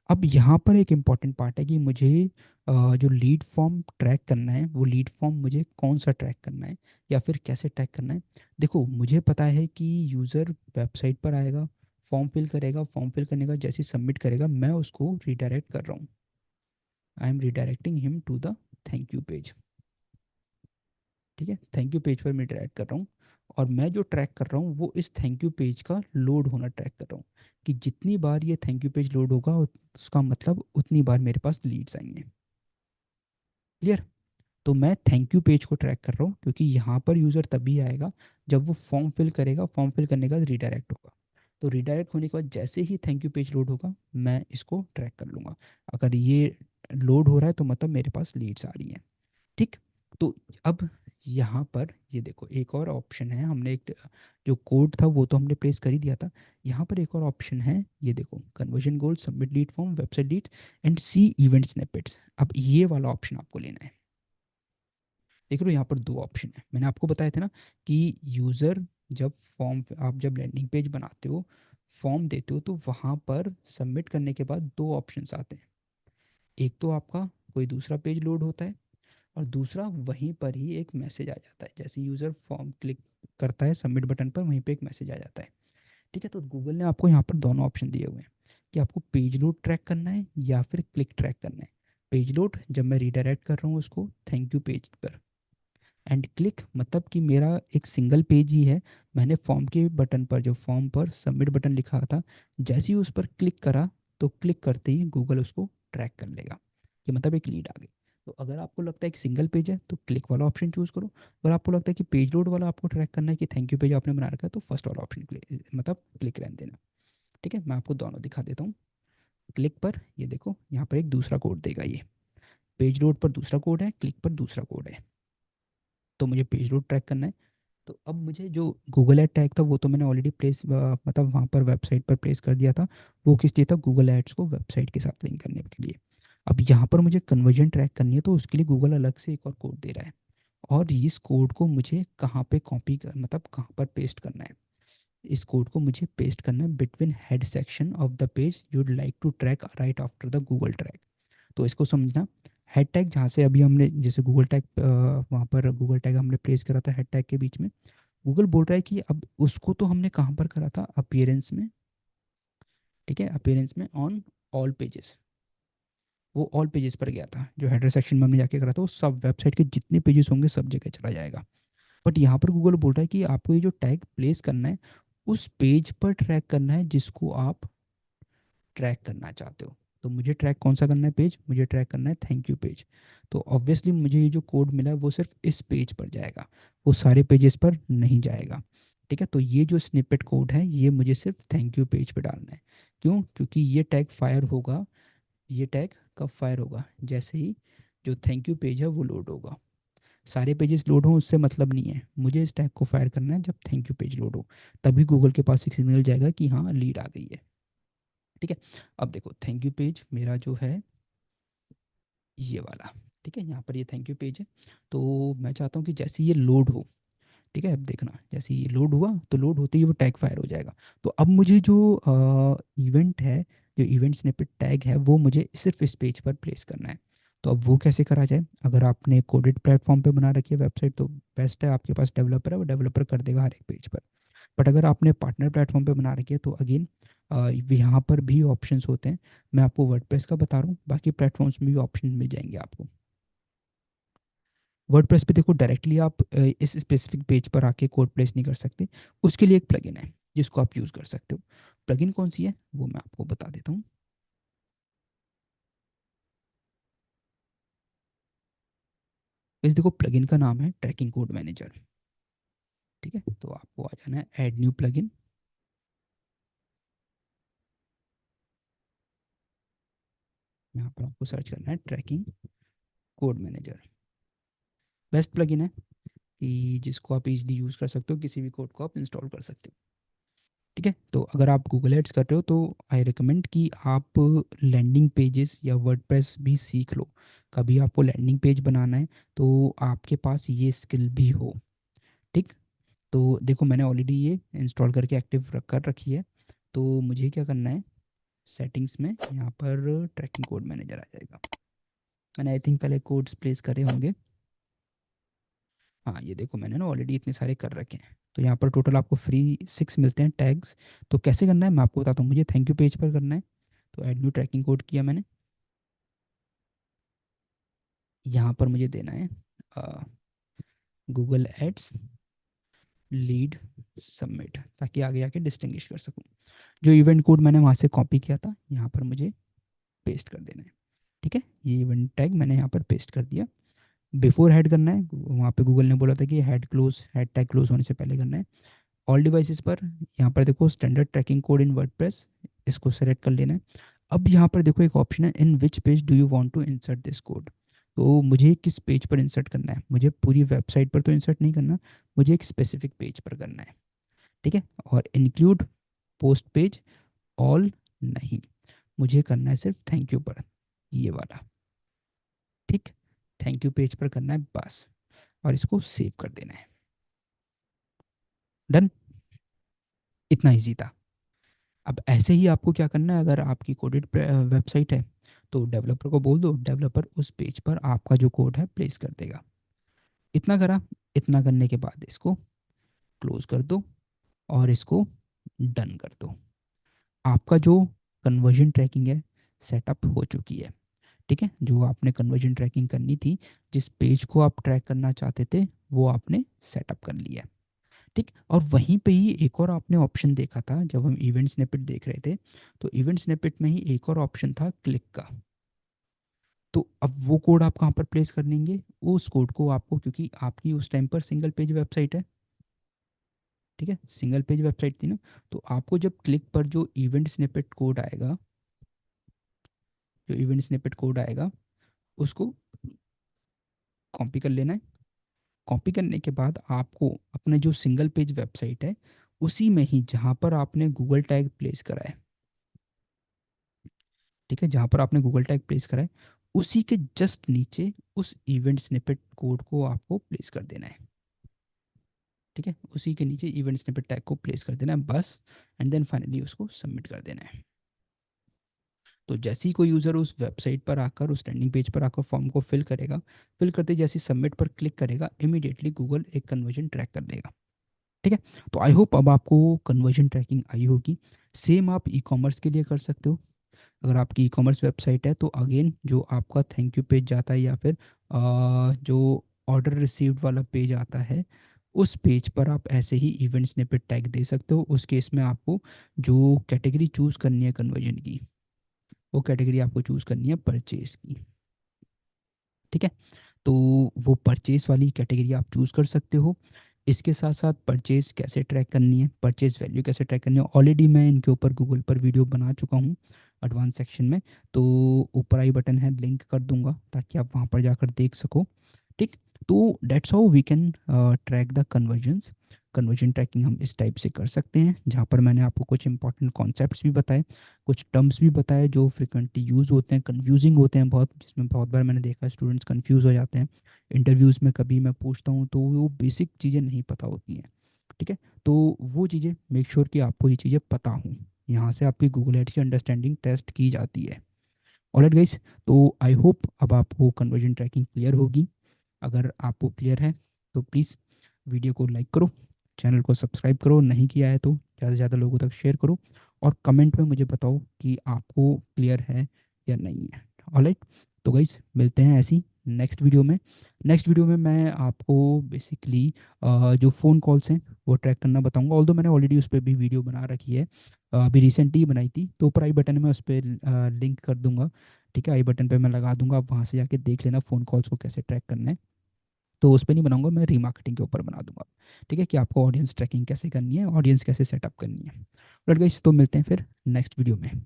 अब यहाँ पर एक इम्पॉर्टेंट पार्ट है कि मुझे जो लीड फॉर्म ट्रैक करना है, वो लीड फॉर्म मुझे कौन सा ट्रैक करना है या फिर कैसे ट्रैक करना है. देखो, मुझे पता है कि यूज़र वेबसाइट पर आएगा, फॉर्म फिल करेगा, फॉर्म फिल करने का जैसे सबमिट करेगा मैं उसको रिडायरेक्ट कर रहा हूँ. I am redirecting him to the thank you page. ठीक है, थैंक यू पेज पर मैं डायरेक्ट कर रहा हूँ. और मैं जो ट्रैक कर रहा हूँ वो इस थैंक यू पेज का लोड होना ट्रैक कर रहा हूँ, कि जितनी बार ये थैंक यू पेज लोड होगा उसका मतलब उतनी बार मेरे पास लीड्स आएंगे. क्लियर. तो मैं थैंक यू पेज को ट्रैक कर रहा हूँ क्योंकि यहाँ पर यूज़र तभी आएगा जब वो फॉर्म फिल करेगा, फॉर्म फिल करने के बाद रिडायरेक्ट होगा. तो रिडायरेक्ट होने के बाद जैसे ही थैंक यू पेज लोड होगा मैं इसको ट्रैक कर लूँगा. अगर ये लोड हो रहा है तो मतलब मेरे पास लीड्स आ रही हैं। ठीक। तो अब यहाँ पर ये देखो एक और ऑप्शन है, हमने एक जो कोड था वो तो हमने प्लेस कर ही दिया था। यहाँ पर एक और ऑप्शन है, ये देखो conversion goal, submit lead form, website leads and see event snippets. अब ये वाला ऑप्शन आपको लेना है। देख लो यहाँ पर दो ऑप्शन है, मैंने आपको बताया था ना कि यूज़र जब फॉर्म, आप जब लैंडिंग पेज बनाते हो, फॉर्म देते हो, तो वहाँ पर सबमिट करने के बाद दो ऑप्शंस आते हैं। एक तो आपका कोई दूसरा पेज लोड होता है, और दूसरा वहीं पर ही एक मैसेज आ जाता है। जैसे यूज़र फॉर्म क्लिक करता है सबमिट बटन पर, वहीं पे एक मैसेज आ जाता है। ठीक है, तो गूगल ने आपको यहाँ पर दोनों ऑप्शन दिए हुए हैं कि आपको पेज लोड ट्रैक करना है या फिर क्लिक ट्रैक करना है। पेज लोड जब मैं रीडायरेक्ट कर रहा हूँ उसको थैंक यू पेज पर, एंड क्लिक मतलब कि मेरा एक सिंगल पेज ही है, मैंने फॉर्म के बटन पर, जो फॉर्म पर सबमिट बटन लिखा था, जैसे ही उस पर क्लिक करा तो क्लिक करते ही गूगल उसको ट्रैक कर लेगा कि मतलब एक लीड आ गई। तो अगर आपको लगता है कि सिंगल पेज है तो क्लिक वाला ऑप्शन चूज़ करो, अगर आपको लगता है कि पेज लोड वाला आपको ट्रैक करना है कि थैंक यू पेज आपने बना रखा है, तो फर्स्ट वाला ऑप्शन मतलब क्लिक रहने देना। ठीक है, मैं आपको दोनों दिखा देता हूँ। क्लिक पर ये देखो यहाँ पर एक दूसरा कोड देगा, ये पेज लोड पर दूसरा कोड है, क्लिक पर दूसरा कोड है। तो मुझे पेज लोड ट्रैक करना है, तो अब मुझे जो गूगल ऐड टैग था वो तो मैंने ऑलरेडी प्लेस मतलब वहाँ पर वेबसाइट पर प्लेस कर दिया था। वो किस लिए था, गूगल एड्स को वेबसाइट के साथ लिंक करने के लिए। अब यहाँ पर मुझे कन्वर्जन ट्रैक करनी है, तो उसके लिए गूगल अलग से एक और कोड दे रहा है, और इस कोड को मुझे कहाँ पे कॉपी कर, मतलब कहाँ पर पेस्ट करना है। इस कोड को मुझे पेस्ट करना है between head section of the page you'd like to track right after the Google track. तो इसको समझना, हेड टैग जहाँ से अभी हमने जैसे गूगल टैग, वहाँ पर गूगल टैग हमने प्लेस करा था हेड टैग के बीच में, गूगल बोल रहा है कि अब उसको तो हमने कहाँ पर करा था, अपीयरेंस में। ठीक है, अपीयरेंस में ऑन ऑल पेजेस, वो ऑल पेजेस पर गया था, जो हेडर सेक्शन में हमने जाके करा था वो सब वेबसाइट के जितने पेजेस होंगे सब जगह चला जाएगा। बट यहाँ पर गूगल बोल रहा है कि आपको ये जो टैग प्लेस करना है उस पेज पर ट्रैक करना है जिसको आप ट्रैक करना चाहते हो। तो मुझे ट्रैक कौन सा करना है पेज, मुझे ट्रैक करना है थैंक यू पेज। तो ऑब्वियसली मुझे ये जो कोड मिला है वो सिर्फ इस पेज पर जाएगा, वो सारे पेजेस पर नहीं जाएगा। ठीक है, तो ये जो स्निपेट कोड है ये मुझे सिर्फ थैंक यू पेज पे डालना है। क्यों, क्योंकि ये टैग फायर होगा, ये टैग कब फायर होगा, जैसे ही जो थैंक यू पेज है वो लोड होगा। सारे पेजेस लोड हों उससे मतलब नहीं है, मुझे इस टैग को फायर करना है जब थैंक यू पेज लोड हो, तभी गूगल के पास एक सिग्नल जाएगा कि हाँ लीड आ गई है। ठीक है, अब देखो थैंक यू पेज मेरा जो है ये वाला, ठीक है, यहाँ पर ये थैंक यू पेज है। तो मैं चाहता हूँ कि जैसे ये लोड हो, ठीक है, अब देखना जैसे ये लोड हुआ तो लोड होते ही वो टैग फायर हो जाएगा। तो अब मुझे जो इवेंट है, जो इवेंट स्निपेट टैग है वो मुझे सिर्फ इस पेज पर प्लेस करना है। तो अब वो कैसे करा जाए, अगर आपने कोडेड प्लेटफॉर्म पे बना रखी है वेबसाइट तो बेस्ट है, आपके पास डेवलपर है वो डेवलपर कर देगा हर एक पेज पर। बट अगर आपने पार्टनर प्लेटफॉर्म पे बना रखी है तो अगेन यहाँ पर भी ऑप्शंस होते हैं। मैं आपको वर्डप्रेस का बता रहा हूँ, बाकी प्लेटफॉर्म्स में भी ऑप्शन मिल जाएंगे आपको। वर्डप्रेस पे देखो डायरेक्टली आप इस स्पेसिफिक पेज पर आके कोड प्लेस नहीं कर सकते, उसके लिए एक प्लगइन है जिसको आप यूज़ कर सकते हो। प्लगइन कौन सी है वो मैं आपको बता देता हूँ। इस देखो प्लगइन का नाम है ट्रैकिंग कोड मैनेजर। ठीक है, तो आपको आ जाना है ऐड न्यू प्लगइन। यहाँ पर आपको सर्च करना है tracking code manager. Best plugin है कि जिसको आप इजीली यूज़ कर सकते हो, किसी भी कोड को आप इंस्टॉल कर सकते हो। ठीक है, तो अगर आप गूगल एड्स कर रहे हो तो आई रिकमेंड कि आप लैंडिंग पेजेस या वर्डप्रेस भी सीख लो। कभी आपको लैंडिंग पेज बनाना है तो आपके पास ये स्किल भी हो। ठीक, तो देखो मैंने ऑलरेडी ये इंस्टॉल करके एक्टिव कर रखी है। तो मुझे क्या करना है, सेटिंग्स में यहाँ पर ट्रैकिंग कोड मैनेजर आ जाएगा। मैंने आई थिंक पहले कोड्स प्लेस करे होंगे। हाँ ये देखो मैंने ना ऑलरेडी इतने सारे कर रखे हैं, तो यहाँ पर टोटल आपको फ्री 6 मिलते हैं टैग्स। तो कैसे करना है मैं आपको बताता हूँ, मुझे थैंक यू पेज पर करना है। तो ऐड न्यू ट्रैकिंग कोड किया मैंने, यहाँ पर मुझे देना है गूगल एड्स लीड सबमिट, ताकि आगे आके डिस्टिंग्विश कर सकूँ। जो इवेंट कोड मैंने वहाँ से कॉपी किया था यहाँ पर मुझे पेस्ट कर देना है। ठीक है, ये इवेंट टैग मैंने यहाँ पर पेस्ट कर दिया। बिफोर हेड करना है, वहाँ पे गूगल ने बोला था कि हेड टैग क्लोज होने से पहले करना है। ऑल डिवाइसेस पर यहाँ पर देखो standard tracking code in WordPress, इसको सेलेक्ट कर लेना है। अब यहाँ पर देखो एक ऑप्शन है, in which page do you want to insert this code. तो मुझे किस पेज पर इंसर्ट करना है, मुझे पूरी वेबसाइट पर तो इंसर्ट नहीं करना, मुझे एक स्पेसिफिक पेज पर करना है। ठीक है, और इंक्लूड पोस्ट पेज ऑल नहीं, मुझे करना है सिर्फ थैंक यू पर, ये वाला। ठीक, थैंक यू पेज पर करना है बस, और इसको सेव कर देना है। डन, इतना ईजी था। अब ऐसे ही आपको क्या करना है, अगर आपकी कोडेड वेबसाइट है तो डेवलपर को बोल दो, डेवलपर उस पेज पर आपका जो कोड है प्लेस कर देगा। इतना करा, इतना करने के बाद इसको क्लोज कर दो और इसको डन कर दो। आपका जो कन्वर्जन ट्रैकिंग है सेटअप हो चुकी है। ठीक है, जो आपने कन्वर्जन ट्रैकिंग करनी थी, जिस पेज को आप ट्रैक करना चाहते थे, वो आपने सेटअप कर लिया है। ठीक, और वहीं पे ही एक और आपने ऑप्शन देखा था जब हम इवेंट स्निपेट देख रहे थे, तो इवेंट स्निपेट में ही एक और ऑप्शन था क्लिक का। तो अब वो कोड आप कहाँ पर प्लेस कर लेंगे, उस कोड को आपको, क्योंकि आपकी उस टाइम पर सिंगल पेज वेबसाइट है, ठीक है, सिंगल पेज वेबसाइट थी ना, तो आपको जब क्लिक पर जो इवेंट स्निपेट कोड आएगा, जो इवेंट स्निपेट कोड आएगा, उसको कॉपी कर लेना है। कॉपी करने के बाद आपको अपने जो सिंगल पेज वेबसाइट है, उसी में ही जहाँ पर आपने गूगल टैग प्लेस करा है, ठीक है, जहाँ पर आपने गूगल टैग प्लेस करा है, उसी के जस्ट नीचे उस इवेंट स्निपेट कोड को आपको प्लेस कर देना है। ठीक है, उसी के नीचे इवेंट स्निपेट टैग को प्लेस कर देना है बस, एंड देन फाइनली उसको सबमिट कर देना है। तो जैसे ही कोई यूज़र उस वेबसाइट पर आकर, उस लैंडिंग पेज पर आकर फॉर्म को फिल करेगा, फिल करते जैसे सबमिट पर क्लिक करेगा, इमीडिएटली गूगल एक कन्वर्जन ट्रैक कर लेगा। ठीक है, तो आई होप अब आपको कन्वर्जन ट्रैकिंग आई होगी। सेम आप ई कॉमर्स के लिए कर सकते हो। अगर आपकी ई कॉमर्स वेबसाइट है तो अगेन जो आपका थैंक यू पेज जाता है, या फिर जो ऑर्डर रिसीव्ड वाला पेज आता है, उस पेज पर आप ऐसे ही इवेंट स्निपेट टैग दे सकते हो। उस केस में आपको जो कैटेगरी चूज़ करनी है कन्वर्जन की, वो कैटेगरी आपको चूज़ करनी है परचेज की। ठीक है, तो वो परचेज वाली कैटेगरी आप चूज़ कर सकते हो। इसके साथ साथ परचेज कैसे ट्रैक करनी है, परचेज वैल्यू कैसे ट्रैक करनी है, ऑलरेडी मैं इनके ऊपर गूगल पर वीडियो बना चुका हूँ एडवांस सेक्शन में। तो ऊपर आई बटन है, लिंक कर दूंगा ताकि आप वहाँ पर जाकर देख सको। ठीक, तो that's how we can track the conversions. Conversion tracking हम इस टाइप से कर सकते हैं, जहाँ पर मैंने आपको कुछ इंपॉर्टेंट कॉन्सेप्ट्स भी बताए, कुछ टर्म्स भी बताए जो फ्रिक्वेंटली यूज़ होते हैं, कन्फ्यूजिंग होते हैं बहुत, जिसमें बहुत बार मैंने देखा स्टूडेंट्स कंफ्यूज हो जाते हैं। इंटरव्यूज़ में कभी मैं पूछता हूँ तो वो बेसिक चीज़ें नहीं पता होती हैं। ठीक है, तो वो चीज़ें मेक श्योर कि आपको ये चीज़ें पता हों। यहाँ से आपकी गूगल एड्स की अंडरस्टैंडिंग टेस्ट की जाती है। ऑलराइट गाइस, तो आई होप अब आपको कन्वर्जन ट्रैकिंग क्लियर होगी। अगर आपको क्लियर है तो प्लीज़ वीडियो को लाइक करो, चैनल को सब्सक्राइब करो, नहीं किया है तो ज़्यादा से ज़्यादा लोगों तक शेयर करो, और कमेंट में मुझे बताओ कि आपको क्लियर है या नहीं है। ऑलराइट, तो गाइस मिलते हैं ऐसी नेक्स्ट वीडियो में। नेक्स्ट वीडियो में मैं आपको बेसिकली जो फ़ोन कॉल्स हैं वो ट्रैक करना बताऊंगा। ऑल्दो मैंने ऑलरेडी उस पर भी वीडियो बना रखी है, अभी रिसेंटली ही बनाई थी, तो ऊपर आई बटन में उस पर लिंक कर दूंगा। ठीक है, आई बटन पे मैं लगा दूंगा, आप वहाँ से जाके देख लेना फ़ोन कॉल्स को कैसे ट्रैक करना है। तो उस पे नहीं बनाऊंगा, मैं रीमार्केटिंग के ऊपर बना दूंगा। ठीक है, कि आपको ऑडियंस ट्रैकिंग कैसे करनी है, ऑडियंस कैसे सेटअप करनी है। राइट गाइस, तो मिलते हैं फिर नेक्स्ट वीडियो में।